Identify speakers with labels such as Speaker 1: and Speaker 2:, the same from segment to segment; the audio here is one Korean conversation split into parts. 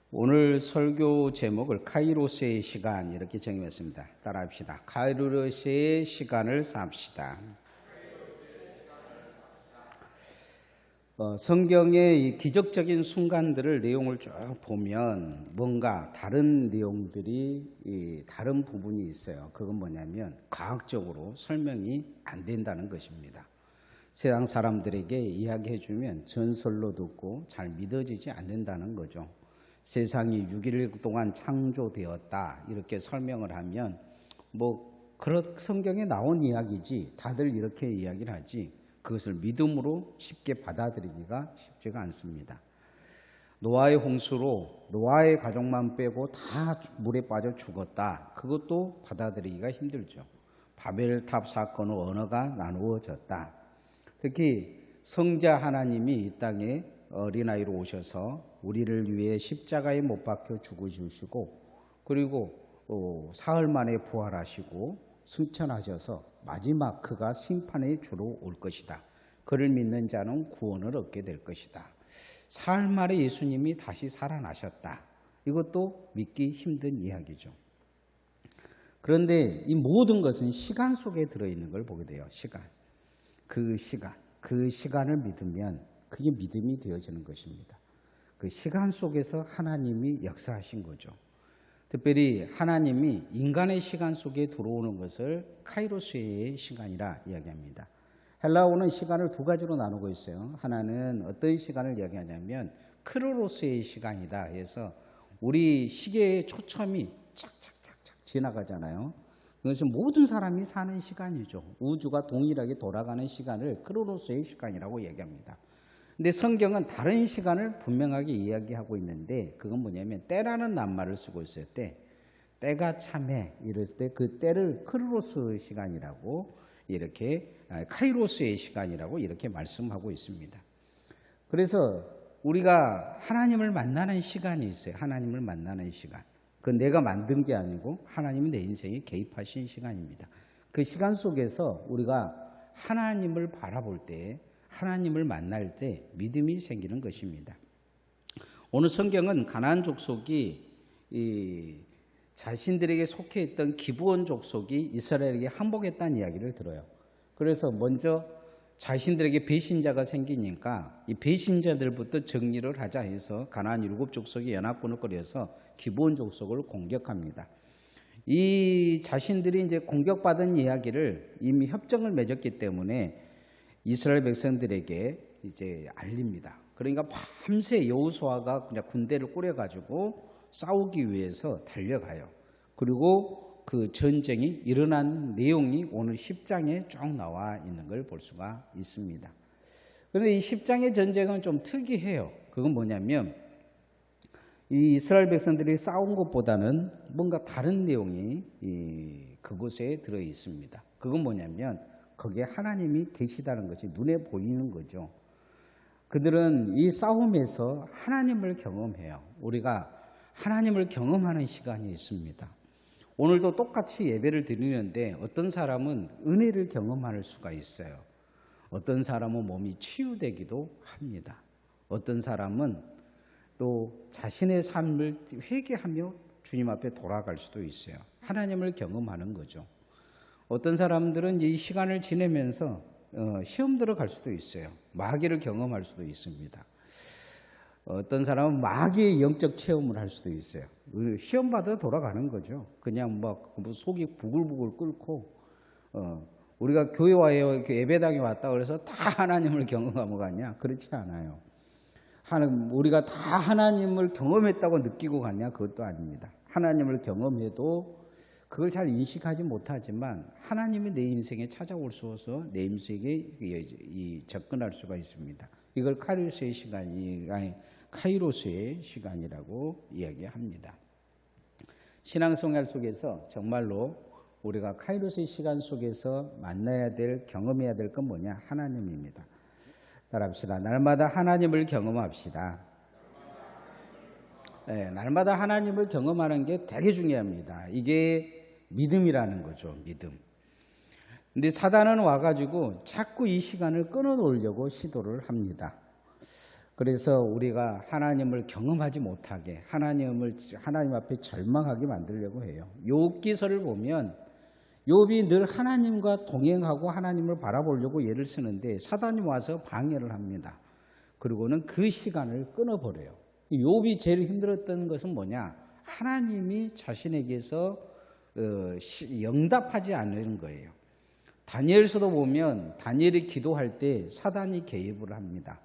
Speaker 1: 오늘 설교 제목을 카이로스의 시간 이렇게 정했습니다. 따라합시다. 카이로스의 시간을 삽시다. 성경의 이 기적적인 순간들을 내용을 쭉 보면 뭔가 다른 내용들이 다른 부분이 있어요. 그건 뭐냐면 과학적으로 설명이 안 된다는 것입니다. 세상 사람들에게 이야기해주면 전설로 듣고 잘 믿어지지 않는다는 거죠. 세상이 6일 동안 창조되었다 이렇게 설명을 하면 성경에 나온 이야기지 다들 이렇게 이야기를 하지 그것을 믿음으로 쉽게 받아들이기가 쉽지가 않습니다. 노아의 홍수로 노아의 가족만 빼고 다 물에 빠져 죽었다. 그것도 받아들이기가 힘들죠. 바벨탑 사건의 언어가 나누어졌다. 특히 성자 하나님이 이 땅에 어린아이로 오셔서 우리를 위해 십자가에 못 박혀 죽으시고 그리고 사흘 만에 부활하시고 승천하셔서 마지막 그가 심판의 주로 올 것이다. 그를 믿는 자는 구원을 얻게 될 것이다. 사흘 만에 예수님이 다시 살아나셨다. 이것도 믿기 힘든 이야기죠. 그런데 이 모든 것은 시간 속에 들어있는 걸 보게 돼요. 시간. 그 시간을 믿으면 그게 믿음이 되어지는 것입니다. 그 시간 속에서 하나님이 역사하신 거죠. 특별히 하나님이 인간의 시간 속에 들어오는 것을 카이로스의 시간이라 이야기합니다. 헬라어는 시간을 두 가지로 나누고 있어요. 하나는 어떤 시간을 이야기하냐면 크로노스의 시간이다 해서 우리 시계의 초점이 착착착착 지나가잖아요. 그것은 모든 사람이 사는 시간이죠. 우주가 동일하게 돌아가는 시간을 크로노스의 시간이라고 얘기합니다. 근데 성경은 다른 시간을 분명하게 이야기하고 있는데 그건 뭐냐면 때라는 낱말을 쓰고 있어요. 때가 참해 이럴 때 그 때를 크로노스 시간이라고 이렇게 카이로스의 시간이라고 이렇게 말씀하고 있습니다. 그래서 우리가 하나님을 만나는 시간이 있어요. 하나님을 만나는 시간. 그건 내가 만든 게 아니고 하나님이 내 인생에 개입하신 시간입니다. 그 시간 속에서 우리가 하나님을 바라볼 때 하나님을 만날 때 믿음이 생기는 것입니다. 오늘 성경은 가나안 족속이 자신들에게 속해 있던 기브온 족속이 이스라엘에게 항복했다는 이야기를 들어요. 그래서 먼저 자신들에게 배신자가 생기니까 이 배신자들부터 정리를 하자 해서 가나안 7족속이 연합군을 꾸려서 기브온 족속을 공격합니다. 이 자신들이 이제 공격받은 이야기를 이미 협정을 맺었기 때문에 이스라엘 백성들에게 이제 알립니다. 그러니까 밤새 여호수아가 그냥 군대를 꾸려가지고 싸우기 위해서 달려가요. 그리고 그 전쟁이 일어난 내용이 오늘 10장에 쭉 나와 있는 걸 볼 수가 있습니다. 그런데 이 10장의 전쟁은 좀 특이해요. 그건 뭐냐면 이 이스라엘 백성들이 싸운 것보다는 뭔가 다른 내용이 그곳에 들어 있습니다. 그건 뭐냐면 거기에 하나님이 계시다는 것이 눈에 보이는 거죠. 그들은 이 싸움에서 하나님을 경험해요. 우리가 하나님을 경험하는 시간이 있습니다. 오늘도 똑같이 예배를 드리는데 어떤 사람은 은혜를 경험할 수가 있어요. 어떤 사람은 몸이 치유되기도 합니다. 어떤 사람은 또 자신의 삶을 회개하며 주님 앞에 돌아갈 수도 있어요. 하나님을 경험하는 거죠. 어떤 사람들은 이 시간을 지내면서 시험 들어갈 수도 있어요. 마귀를 경험할 수도 있습니다. 어떤 사람은 마귀의 영적 체험을 할 수도 있어요. 시험 받아 돌아가는 거죠. 그냥 속이 부글부글 끓고 우리가 교회와에 예배당에 왔다 그래서 다 하나님을 경험하고 가냐? 그렇지 않아요. 우리가 다 하나님을 경험했다고 느끼고 가냐? 그것도 아닙니다. 하나님을 경험해도 그걸 잘 인식하지 못하지만 하나님이 내 인생에 찾아올 수 있어서 내 인생에 접근할 수가 있습니다. 이걸 카이로스의 시간이라고 이야기합니다. 신앙생활 속에서 정말로 우리가 카이로스의 시간 속에서 만나야 될, 경험해야 될 건 뭐냐? 하나님입니다. 따라합시다. 날마다 하나님을 경험합시다. 네, 날마다 하나님을 경험하는 게 되게 중요합니다. 이게 믿음이라는 거죠. 믿음. 근데 사단은 와가지고 자꾸 이 시간을 끊어놓으려고 시도를 합니다. 그래서 우리가 하나님을 경험하지 못하게 하나님 앞에 절망하게 만들려고 해요. 욥기서를 보면 욥이 늘 하나님과 동행하고 하나님을 바라보려고 애를 쓰는데 사단이 와서 방해를 합니다. 그리고는 그 시간을 끊어버려요. 욥이 제일 힘들었던 것은 뭐냐? 하나님이 자신에게서 응답하지 않는 거예요. 다니엘서도 보면 다니엘이 기도할 때 사단이 개입을 합니다.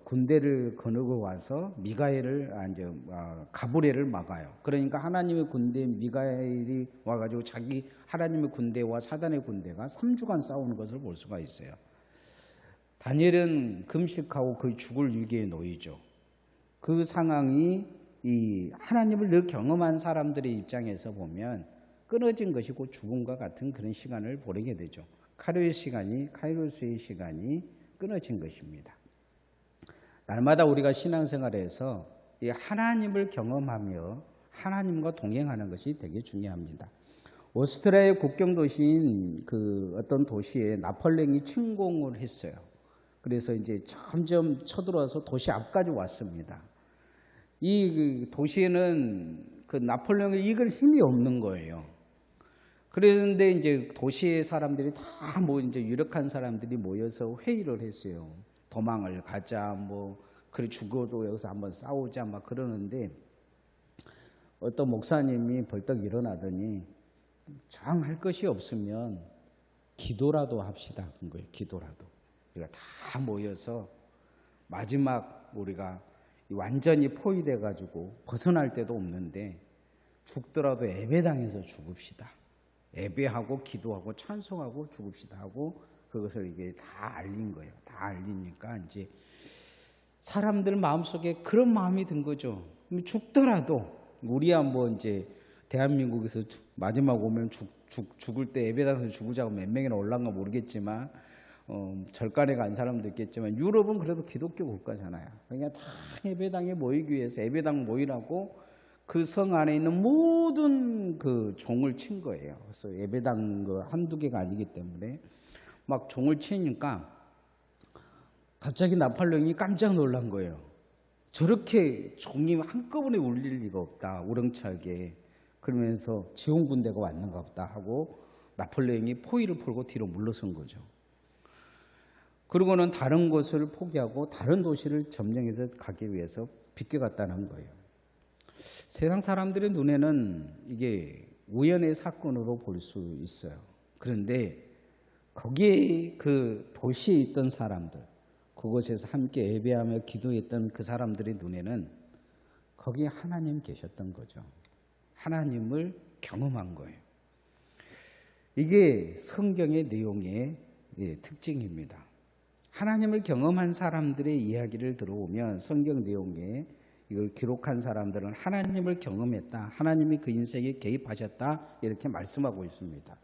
Speaker 1: 군대를 거느고 와서 가브리엘을 막아요. 그러니까 하나님의 군대 미가엘이 와가지고 자기 하나님의 군대와 사단의 군대가 3주간 싸우는 것을 볼 수가 있어요. 다니엘은 금식하고 거의 죽을 위기에 놓이죠. 그 상황이 이 하나님을 늘 경험한 사람들의 입장에서 보면 끊어진 것이 곧 죽음과 같은 그런 시간을 보내게 되죠. 카이로스의 시간이 끊어진 것입니다. 날마다 우리가 신앙생활에서 이 하나님을 경험하며 하나님과 동행하는 것이 되게 중요합니다. 오스트리아의 국경 도시인 그 어떤 도시에 나폴레옹이 침공을 했어요. 그래서 이제 점점 쳐들어와서 도시 앞까지 왔습니다. 이 도시에는 그 나폴레옹을 이길 힘이 없는 거예요. 그런데 이제 도시의 사람들이 다 이제 유력한 사람들이 모여서 회의를 했어요. 도망을 가자, 그래 죽어도 여기서 한번 싸우자, 막 그러는데 어떤 목사님이 벌떡 일어나더니 정할 것이 없으면 기도라도 합시다. 그런 거예요. 기도라도. 우리가 다 모여서 마지막 우리가 완전히 포위돼 가지고 벗어날 데도 없는데 죽더라도 예배당에서 죽읍시다. 예배하고 기도하고 찬송하고 죽읍시다 하고 그것을 이게 다 알린 거예요. 다 알리니까 이제 사람들 마음속에 그런 마음이 든 거죠. 죽더라도 우리야 이제 대한민국에서 마지막 오면 죽을 때 예배당에서 죽으자고 몇 명이나 올라간가 모르겠지만 절간에 간 사람도 있겠지만 유럽은 그래도 기독교 국가잖아요. 그러니까 다 예배당에 모이기 위해서 예배당 모이라고 그 성 안에 있는 모든 그 종을 친 거예요. 그래서 예배당 한두 개가 아니기 때문에 막 종을 치니까 갑자기 나폴레옹이 깜짝 놀란 거예요. 저렇게 종이 한꺼번에 울릴 리가 없다. 우렁차게. 그러면서 지원 군대가 왔는가 보다 하고 나폴레옹이 포위를 풀고 뒤로 물러선 거죠. 그러고는 다른 곳을 포기하고 다른 도시를 점령해서 가기 위해서 비껴갔다는 거예요. 세상 사람들의 눈에는 이게 우연의 사건으로 볼 수 있어요. 그런데 거기에 그 도시에 있던 사람들, 그곳에서 함께 예배하며 기도했던 그 사람들의 눈에는 거기에 하나님 계셨던 거죠. 하나님을 경험한 거예요. 이게 성경의 내용의 특징입니다. 하나님을 경험한 사람들의 이야기를 들어보면 성경 내용에 이걸 기록한 사람들은 하나님을 경험했다. 하나님이 그 인생에 개입하셨다. 이렇게 말씀하고 있습니다.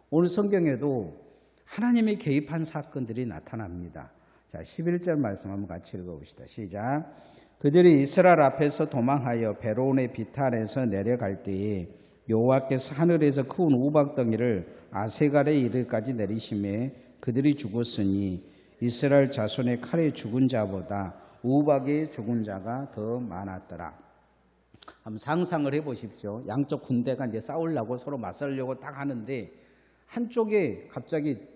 Speaker 1: 오늘 성경에도 하나님이 개입한 사건들이 나타납니다. 자, 11절 말씀 한번 같이 읽어봅시다. 시작. 그들이 이스라엘 앞에서 도망하여 베로온의 비탈에서 내려갈 때에 여호와께서 하늘에서 큰 우박덩이를 아세갈에 이르기까지 내리심에 그들이 죽었으니 이스라엘 자손의 칼에 죽은 자보다 우박에 죽은 자가 더 많았더라. 한번 상상을 해보십시오. 양쪽 군대가 이제 싸우려고 서로 맞서려고 딱 하는데 한쪽에 갑자기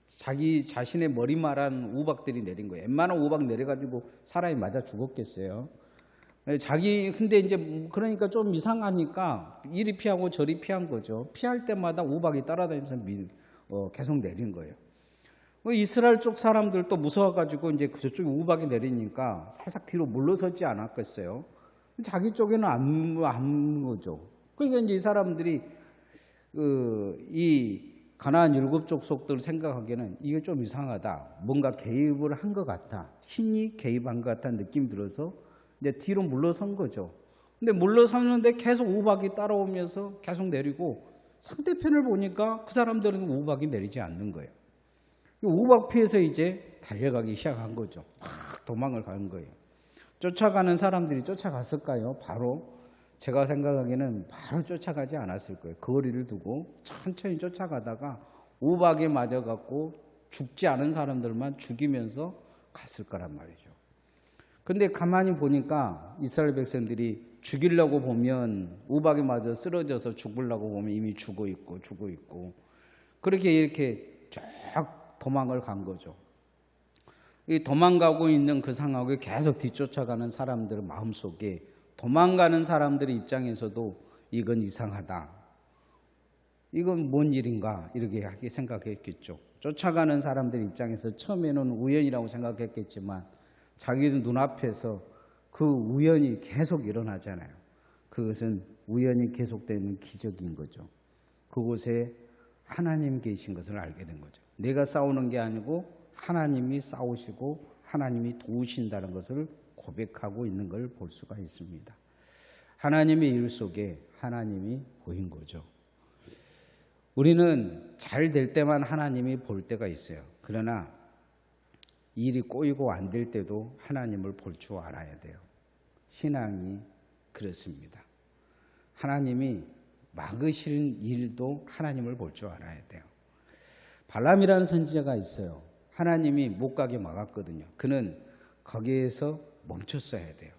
Speaker 1: 자기 자신의 머리만한 우박들이 내린 거예요. 웬만한 우박 내려가지고 사람이 맞아 죽었겠어요. 근데 이제 그러니까 좀 이상하니까 이리 피하고 저리 피한 거죠. 피할 때마다 우박이 따라다니면서 계속 내린 거예요. 이스라엘 쪽 사람들도 무서워가지고 이제 저쪽에 우박이 내리니까 살짝 뒤로 물러서지 않았겠어요. 자기 쪽에는 안 거죠. 그러니까 이제 이 사람들이 이 가나안 7족 속들 생각하기에는 이게 좀 이상하다. 뭔가 개입을 한 것 같다. 신이 개입한 것 같다는 느낌이 들어서 이제 뒤로 물러선 거죠. 근데 물러서는데 계속 우박이 따라오면서 계속 내리고 상대편을 보니까 그 사람들은 우박이 내리지 않는 거예요. 우박 피해서 이제 달려가기 시작한 거죠. 막 도망을 가는 거예요. 쫓아가는 사람들이 쫓아갔을까요? 바로 제가 생각하기에는 바로 쫓아가지 않았을 거예요. 거리를 두고 천천히 쫓아가다가 우박에 맞아갖고 죽지 않은 사람들만 죽이면서 갔을 거란 말이죠. 근데 가만히 보니까 이스라엘 백성들이 죽이려고 보면 우박에 맞아 쓰러져서 죽으려고 보면 이미 죽어 있고 그렇게 이렇게 쫙 도망을 간 거죠. 이 도망가고 있는 그 상황을 계속 뒤쫓아가는 사람들 마음속에 도망가는 사람들의 입장에서도 이건 이상하다. 이건 뭔 일인가 이렇게 생각했겠죠. 쫓아가는 사람들 입장에서 처음에는 우연이라고 생각했겠지만 자기들 눈앞에서 그 우연이 계속 일어나잖아요. 그것은 우연이 계속되는 기적인 거죠. 그곳에 하나님 계신 것을 알게 된 거죠. 내가 싸우는 게 아니고 하나님이 싸우시고 하나님이 도우신다는 것을 고백하고 있는 걸 볼 수가 있습니다. 하나님의 일 속에 하나님이 보인 거죠. 우리는 잘 될 때만 하나님이 볼 때가 있어요. 그러나 일이 꼬이고 안 될 때도 하나님을 볼 줄 알아야 돼요. 신앙이 그렇습니다. 하나님이 막으시는 일도 하나님을 볼 줄 알아야 돼요. 발람이라는 선지자가 있어요. 하나님이 못 가게 막았거든요. 그는 거기에서 멈췄어야 돼요.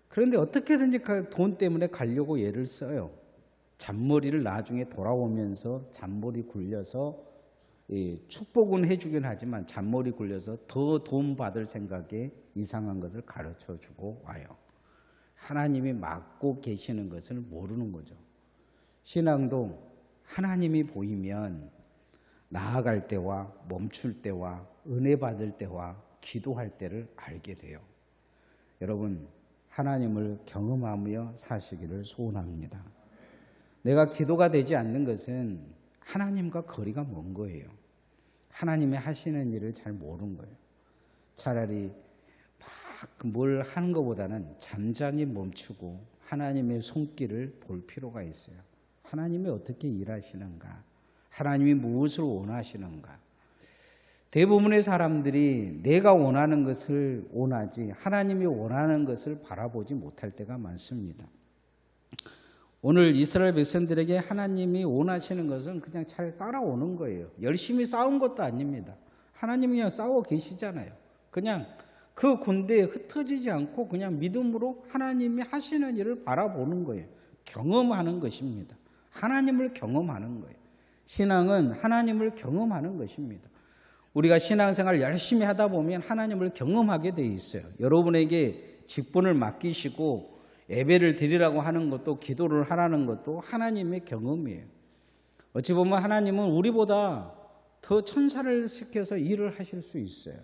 Speaker 1: 그런데 어떻게든지 돈 때문에 가려고 애를 써요. 잔머리를 나중에 돌아오면서 잔머리 굴려서 축복은 해주긴 하지만 잔머리 굴려서 더 돈 받을 생각에 이상한 것을 가르쳐주고 와요. 하나님이 막고 계시는 것을 모르는 거죠. 신앙도 하나님이 보이면 나아갈 때와 멈출 때와 은혜 받을 때와 기도할 때를 알게 돼요. 여러분, 하나님을 경험하며 사시기를 소원합니다. 내가 기도가 되지 않는 것은 하나님과 거리가 먼 거예요. 하나님이 하시는 일을 잘 모르는 거예요. 차라리 막 뭘 하는 것보다는 잠잠히 멈추고 하나님의 손길을 볼 필요가 있어요. 하나님이 어떻게 일하시는가? 하나님이 무엇을 원하시는가? 대부분의 사람들이 내가 원하는 것을 원하지 하나님이 원하는 것을 바라보지 못할 때가 많습니다. 오늘 이스라엘 백성들에게 하나님이 원하시는 것은 그냥 잘 따라오는 거예요. 열심히 싸운 것도 아닙니다. 하나님이 그냥 싸워 계시잖아요. 그냥 그 군대에 흩어지지 않고 그냥 믿음으로 하나님이 하시는 일을 바라보는 거예요. 경험하는 것입니다. 하나님을 경험하는 거예요. 신앙은 하나님을 경험하는 것입니다. 우리가 신앙생활 열심히 하다 보면 하나님을 경험하게 돼 있어요. 여러분에게 직분을 맡기시고 예배를 드리라고 하는 것도 기도를 하라는 것도 하나님의 경험이에요. 어찌 보면 하나님은 우리보다 더 천사를 시켜서 일을 하실 수 있어요.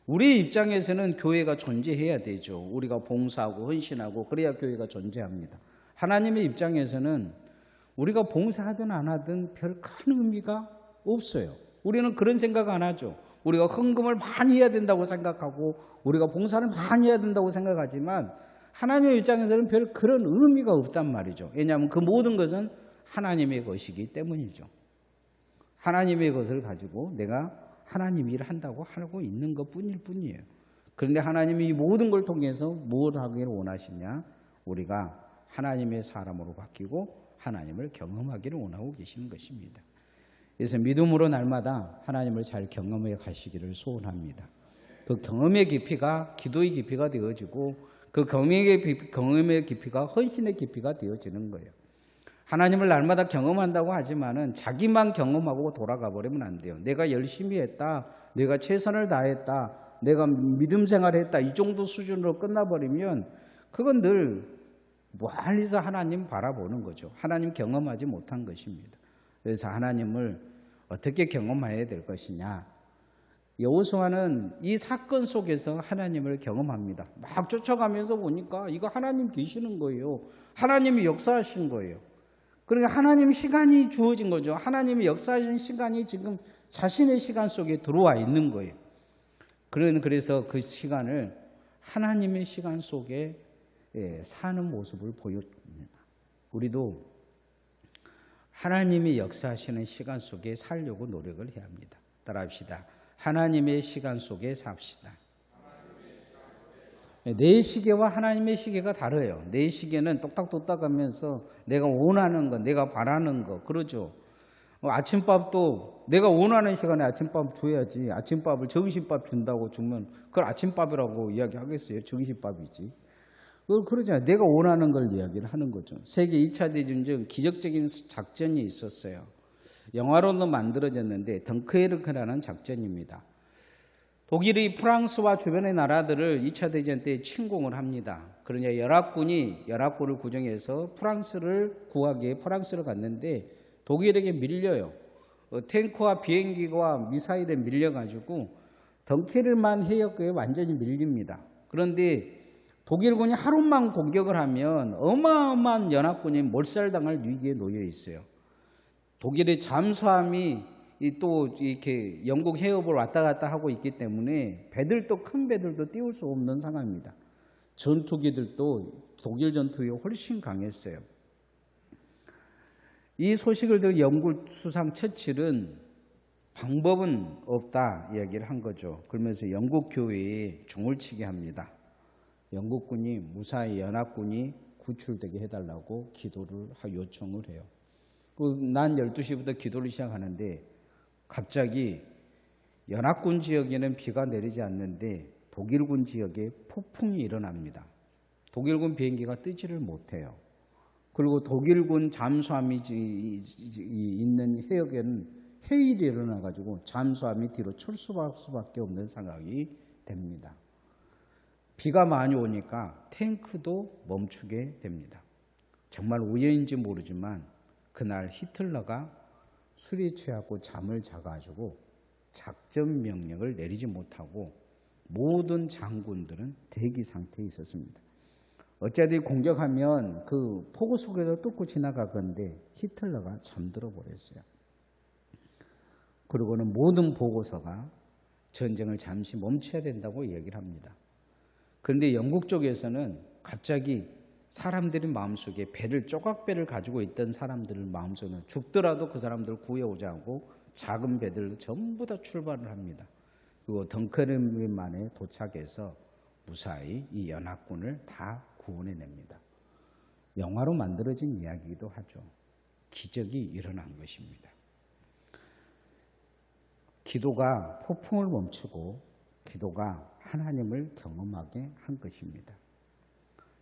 Speaker 1: 우리 입장에서는 교회가 존재해야 되죠. 우리가 봉사하고 헌신하고 그래야 교회가 존재합니다. 하나님의 입장에서는 우리가 봉사하든 안 하든 별 큰 의미가 없어요. 우리는 그런 생각 안 하죠. 우리가 헌금을 많이 해야 된다고 생각하고 우리가 봉사를 많이 해야 된다고 생각하지만 하나님의 입장에서는 별 그런 의미가 없단 말이죠. 왜냐하면 그 모든 것은 하나님의 것이기 때문이죠. 하나님의 것을 가지고 내가 하나님 일을 한다고 하고 있는 것뿐일 뿐이에요. 그런데 하나님이 이 모든 걸 통해서 무엇을 하기를 원하시냐? 우리가 하나님의 사람으로 바뀌고 하나님을 경험하기를 원하고 계시는 것입니다. 그래서 믿음으로 날마다 하나님을 잘 경험해 가시기를 소원합니다. 그 경험의 깊이가 기도의 깊이가 되어지고 그 경험의 깊이가 헌신의 깊이가 되어지는 거예요. 하나님을 날마다 경험한다고 하지만은 자기만 경험하고 돌아가 버리면 안 돼요. 내가 열심히 했다, 내가 최선을 다했다, 내가 믿음 생활했다 이 정도 수준으로 끝나버리면 그건 늘 멀리서 하나님 바라보는 거죠. 하나님 경험하지 못한 것입니다. 그래서 하나님을 어떻게 경험해야 될 것이냐. 여호수아는 이 사건 속에서 하나님을 경험합니다. 막 쫓아가면서 보니까 이거 하나님 계시는 거예요. 하나님이 역사하신 거예요. 그러니까 하나님 시간이 주어진 거죠. 하나님이 역사하신 시간이 지금 자신의 시간 속에 들어와 있는 거예요. 그래서 그 시간을 하나님의 시간 속에 사는 모습을 보여줍니다. 우리도 하나님이 역사하시는 시간 속에 살려고 노력을 해야 합니다. 따라합시다. 하나님의 시간 속에 삽시다. 내 시계와 하나님의 시계가 다르요. 내 시계는 똑딱똑딱 하면서 내가 원하는 것, 내가 바라는 것, 그러죠. 아침밥도 내가 원하는 시간에 아침밥 줘야지. 아침밥을 정신밥 준다고 주면 그걸 아침밥이라고 이야기하겠어요? 정신밥이지. 그러잖아요. 내가 원하는 걸 이야기를 하는 거죠. 세계 2차 대전 중 기적적인 작전이 있었어요. 영화로도 만들어졌는데 덩크헤르크라는 작전입니다. 독일이 프랑스와 주변의 나라들을 2차 대전 때 침공을 합니다. 그러냐 연합군을 구정해서 프랑스를 구하기에 프랑스를 갔는데 독일에게 밀려요. 탱크와 비행기와 미사일에 밀려가지고 덩케르만 해역에 완전히 밀립니다. 그런데 독일군이 하루만 공격을 하면 어마어마한 연합군이 몰살당할 위기에 놓여 있어요. 독일의 잠수함이 또 이렇게 영국 해협을 왔다 갔다 하고 있기 때문에 배들도 큰 배들도 띄울 수 없는 상황입니다. 전투기들도 독일 전투기가 훨씬 강했어요. 이 소식을 들은 영국 수상 처칠은 방법은 없다 이야기를 한 거죠. 그러면서 영국 교회에 종을 치게 합니다. 영국군이 무사히 연합군이 구출되게 해달라고 기도를 요청을 해요. 난 12시부터 기도를 시작하는데 갑자기 연합군 지역에는 비가 내리지 않는데 독일군 지역에 폭풍이 일어납니다. 독일군 비행기가 뜨지를 못해요. 그리고 독일군 잠수함이 있는 해역에는 해일이 일어나가지고 잠수함이 뒤로 철수할 수밖에 없는 상황이 됩니다. 비가 많이 오니까 탱크도 멈추게 됩니다. 정말 우연인지 모르지만 그날 히틀러가 술에 취하고 잠을 자가지고 작전 명령을 내리지 못하고 모든 장군들은 대기 상태에 있었습니다. 어차피 공격하면 그 폭우 속에서 뚫고 지나가건데 히틀러가 잠들어 버렸어요. 그리고는 모든 보고서가 전쟁을 잠시 멈춰야 된다고 얘기를 합니다. 그런데 영국 쪽에서는 갑자기 사람들의 마음속에 조각배를 가지고 있던 사람들의 마음속에는 죽더라도 그 사람들을 구해오자고 작은 배들로 전부 다 출발을 합니다. 그리고 덩크헤르크만에 도착해서 무사히 이 연합군을 다 구원해냅니다. 영화로 만들어진 이야기이기도 하죠. 기적이 일어난 것입니다. 기도가 폭풍을 멈추고 기도가 하나님을 경험하게 한 것입니다.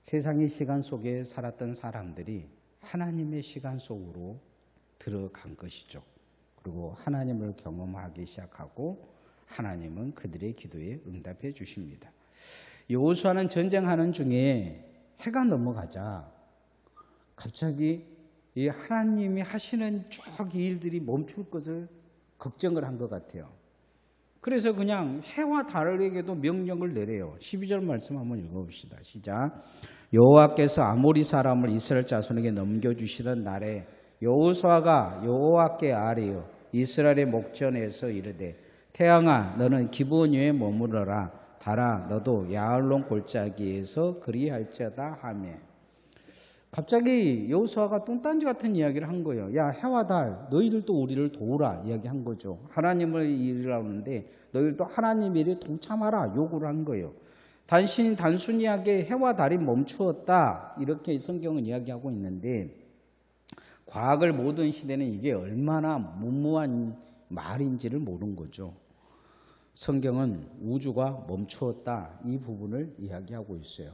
Speaker 1: 세상의 시간 속에 살았던 사람들이 하나님의 시간 속으로 들어간 것이죠. 그리고 하나님을 경험하기 시작하고 하나님은 그들의 기도에 응답해 주십니다. 여호수아는 전쟁하는 중에 해가 넘어가자 갑자기 이 하나님이 하시는 쭉 일들이 멈출 것을 걱정을 한 것 같아요. 그래서 그냥 해와 달에게도 명령을 내려요. 12절 말씀 한번 읽어봅시다. 시작. 여호와께서 아모리 사람을 이스라엘 자손에게 넘겨주시던 날에 여호수아가 여호와께 아뢰어 이스라엘의 목전에서 이르되 태양아 너는 기브온 위에 머무러라 달아 너도 야알론 골짜기에서 그리할지어다 하며 갑자기 여호수아가 뚱딴지 같은 이야기를 한 거예요. 야 해와 달 너희들도 우리를 도우라 이야기한 거죠. 하나님을 일하는데 너희들도 하나님 일에 동참하라 요구를 한 거예요. 단순히하게 해와 달이 멈추었다 이렇게 성경은 이야기하고 있는데 과학을 모든 시대는 이게 얼마나 무모한 말인지를 모르는 거죠. 성경은 우주가 멈추었다 이 부분을 이야기하고 있어요.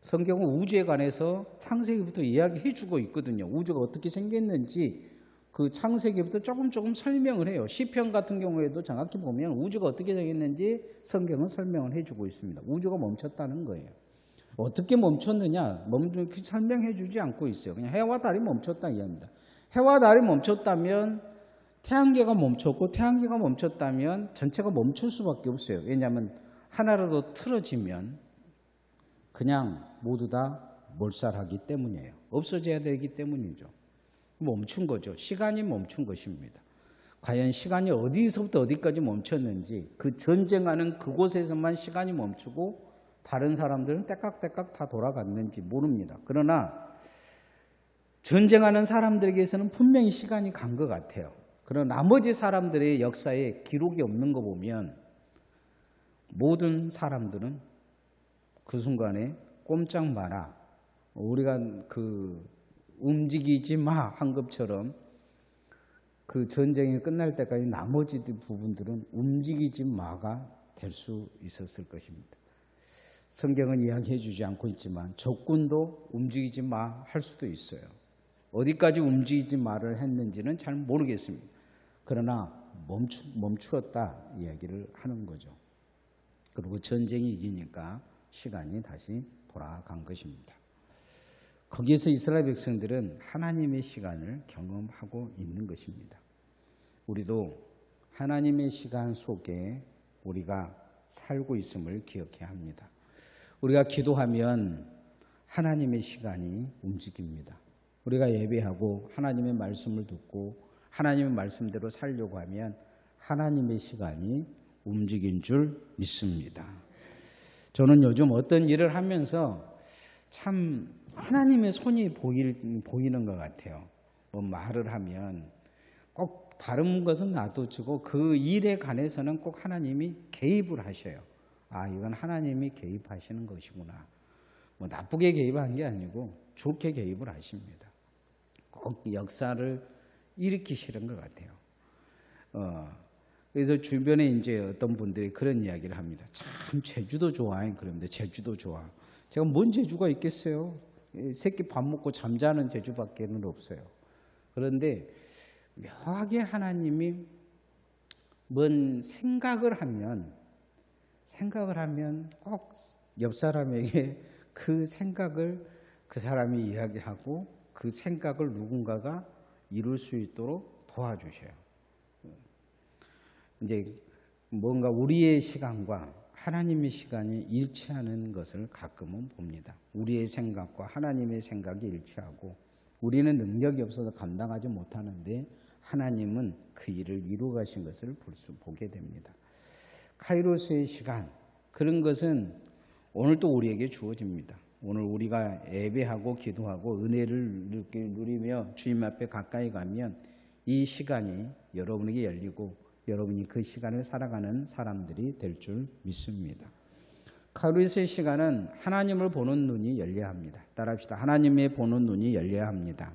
Speaker 1: 성경은 우주에 관해서 창세기부터 이야기해 주고 있거든요. 우주가 어떻게 생겼는지 그 창세기부터 조금 설명을 해요. 시편 같은 경우에도 정확히 보면 우주가 어떻게 생겼는지 성경은 설명을 해주고 있습니다. 우주가 멈췄다는 거예요. 어떻게 멈췄느냐 설명해 주지 않고 있어요. 그냥 해와 달이 멈췄다 이야기입니다. 해와 달이 멈췄다면 태양계가 멈췄고 태양계가 멈췄다면 전체가 멈출 수밖에 없어요. 왜냐하면 하나라도 틀어지면 그냥 모두 다 몰살하기 때문이에요. 없어져야 되기 때문이죠. 멈춘 거죠. 시간이 멈춘 것입니다. 과연 시간이 어디서부터 어디까지 멈췄는지 그 전쟁하는 그곳에서만 시간이 멈추고 다른 사람들은 때깍때깍 다 돌아갔는지 모릅니다. 그러나 전쟁하는 사람들에게서는 분명히 시간이 간 것 같아요. 그러나 나머지 사람들의 역사에 기록이 없는 거 보면 모든 사람들은 그 순간에 꼼짝 마라. 우리가 움직이지 마 한 것처럼 그 전쟁이 끝날 때까지 나머지 부분들은 움직이지 마가 될 수 있었을 것입니다. 성경은 이야기해 주지 않고 있지만 적군도 움직이지 마 할 수도 있어요. 어디까지 움직이지 마를 했는지는 잘 모르겠습니다. 그러나 멈추었다 이야기를 하는 거죠. 그리고 전쟁이 이기니까 시간이 다시 돌아간 것입니다. 거기에서 이스라엘 백성들은 하나님의 시간을 경험하고 있는 것입니다. 우리도 하나님의 시간 속에 우리가 살고 있음을 기억해야 합니다. 우리가 기도하면 하나님의 시간이 움직입니다. 우리가 예배하고 하나님의 말씀을 듣고 하나님의 말씀대로 살려고 하면 하나님의 시간이 움직인 줄 믿습니다. 저는 요즘 어떤 일을 하면서 참 하나님의 손이 보이는 것 같아요. 뭐 말을 하면 꼭 다른 것은 놔두고 그 일에 관해서는 꼭 하나님이 개입을 하셔요. 아, 이건 하나님이 개입하시는 것이구나. 뭐 나쁘게 개입한 게 아니고 좋게 개입을 하십니다. 꼭 역사를 일으키시는 것 같아요. 그래서 주변에 이제 어떤 분들이 그런 이야기를 합니다. 참 제주도 좋아해. 그런데 제주도 좋아. 제가 뭔 제주가 있겠어요? 새끼 밥 먹고 잠자는 제주밖에는 없어요. 그런데 묘하게 하나님이 뭔 생각을 하면 꼭 옆 사람에게 그 생각을 그 사람이 이야기하고 그 생각을 누군가가 이룰 수 있도록 도와주셔요. 이제 뭔가 우리의 시간과 하나님의 시간이 일치하는 것을 가끔은 봅니다. 우리의 생각과 하나님의 생각이 일치하고 우리는 능력이 없어서 감당하지 못하는데 하나님은 그 일을 이루어 가신 것을 보게 됩니다. 카이로스의 시간, 그런 것은 오늘 또 우리에게 주어집니다. 오늘 우리가 예배하고 기도하고 은혜를 누리며 주님 앞에 가까이 가면 이 시간이 여러분에게 열리고 여러분이 그 시간을 살아가는 사람들이 될 줄 믿습니다. 카이로스의 시간은 하나님을 보는 눈이 열려야 합니다. 따라합시다. 하나님의 보는 눈이 열려야 합니다.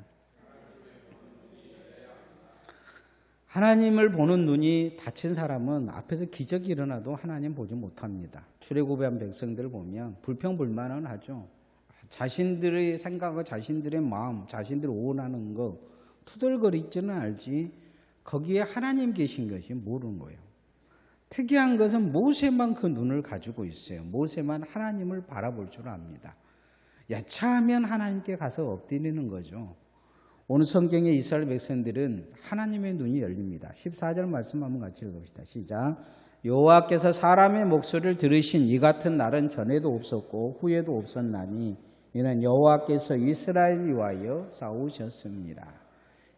Speaker 1: 하나님을 보는 눈이 닫힌 사람은 앞에서 기적이 일어나도 하나님 보지 못합니다. 출애굽한 백성들을 보면 불평불만은 하죠. 자신들의 생각과 자신들의 마음, 자신들이 원하는 거 투덜거리지는 알지 거기에 하나님 계신 것이 모르는 거예요. 특이한 것은 모세만 그 눈을 가지고 있어요. 모세만 하나님을 바라볼 줄 압니다. 야차하면 하나님께 가서 엎드리는 거죠. 오늘 성경의 이스라엘 백성들은 하나님의 눈이 열립니다. 14절 말씀 한번 같이 읽읍시다. 시작. 여호와께서 사람의 목소리를 들으신 이 같은 날은 전에도 없었고 후에도 없었나니 이는 여호와께서 이스라엘을 위하여 싸우셨습니다.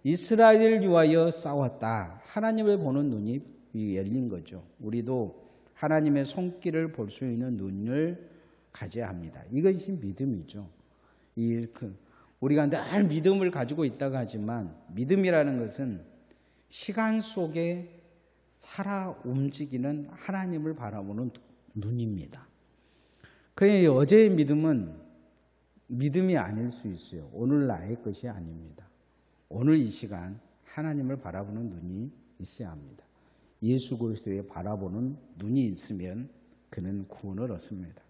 Speaker 1: 이스라엘을 위하여 싸웠다. 하나님을 보는 눈이 열린 거죠. 우리도 하나님의 손길을 볼 수 있는 눈을 가져야 합니다. 이것이 믿음이죠. 우리가 늘 믿음을 가지고 있다고 하지만 믿음이라는 것은 시간 속에 살아 움직이는 하나님을 바라보는 눈입니다. 그의 어제의 믿음은 믿음이 아닐 수 있어요. 오늘 나의 것이 아닙니다. 오늘 이 시간 하나님을 바라보는 눈이 있어야 합니다. 예수 그리스도에 바라보는 눈이 있으면 그는 구원을 얻습니다.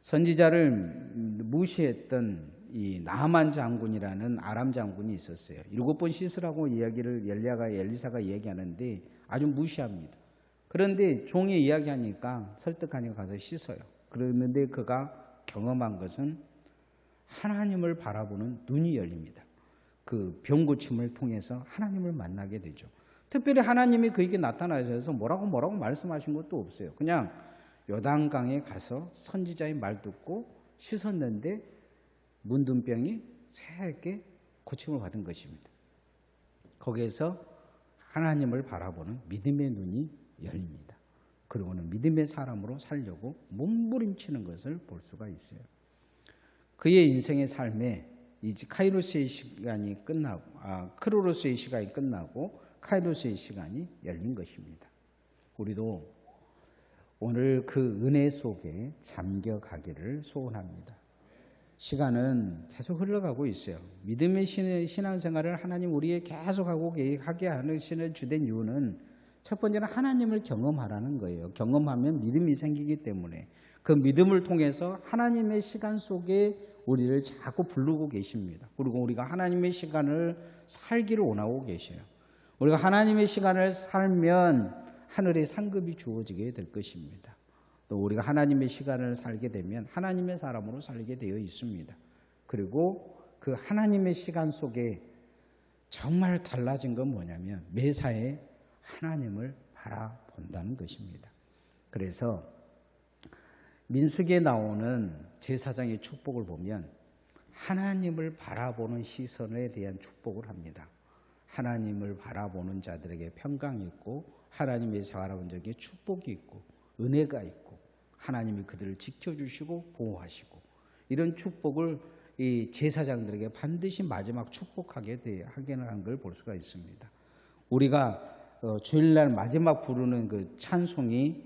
Speaker 1: 선지자를 무시했던 이 나만 장군이라는 아람 장군이 있었어요. 7번 씻으라고 이야기를 엘리사가 이야기하는데 아주 무시합니다. 그런데 종이 이야기하니까 설득하니까 가서 씻어요. 그런데 그가 경험한 것은 하나님을 바라보는 눈이 열립니다. 그 병고침을 통해서 하나님을 만나게 되죠. 특별히 하나님이 그에게 나타나셔서 뭐라고 말씀하신 것도 없어요. 그냥 요단강에 가서 선지자의 말 듣고 씻었는데 문둥병이 새하얗게 고침을 받은 것입니다. 거기에서 하나님을 바라보는 믿음의 눈이 열립니다. 그리고는 믿음의 사람으로 살려고 몸부림치는 것을 볼 수가 있어요. 그의 인생의 삶에 이제 카이로스의 시간이 끝나고 크로로스의 시간이 끝나고 카이로스의 시간이 열린 것입니다. 우리도 오늘 그 은혜 속에 잠겨가기를 소원합니다. 시간은 계속 흘러가고 있어요. 믿음의 신앙생활을 하나님 우리에 계속 하게 하는 신의 주된 이유는 첫 번째는 하나님을 경험하라는 거예요. 경험하면 믿음이 생기기 때문에 그 믿음을 통해서 하나님의 시간 속에 우리를 자꾸 부르고 계십니다. 그리고 우리가 하나님의 시간을 살기를 원하고 계셔요. 우리가 하나님의 시간을 살면 하늘의 상급이 주어지게 될 것입니다. 또 우리가 하나님의 시간을 살게 되면 하나님의 사람으로 살게 되어 있습니다. 그리고 그 하나님의 시간 속에 정말 달라진 건 뭐냐면 매사에 하나님을 바라본다는 것입니다. 그래서 민수기에 나오는 제사장의 축복을 보면 하나님을 바라보는 시선에 대한 축복을 합니다. 하나님을 바라보는 자들에게 평강이 있고 하나님의 바라본 자에게 축복이 있고 은혜가 있고 하나님이 그들을 지켜주시고 보호하시고 이런 축복을 이 제사장들에게 반드시 마지막 축복하게 하는 걸 볼 수가 있습니다. 우리가 주일날 마지막 부르는 그 찬양이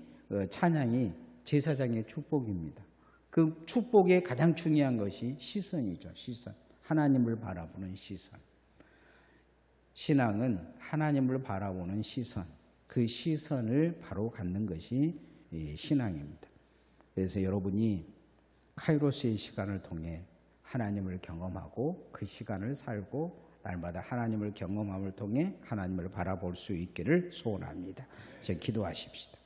Speaker 1: 제사장의 축복입니다. 그 축복의 가장 중요한 것이 시선이죠. 시선. 하나님을 바라보는 시선. 신앙은 하나님을 바라보는 시선. 그 시선을 바로 갖는 것이 신앙입니다. 그래서 여러분이 카이로스의 시간을 통해 하나님을 경험하고 그 시간을 살고 날마다 하나님을 경험함을 통해 하나님을 바라볼 수 있기를 소원합니다. 기도하십시다.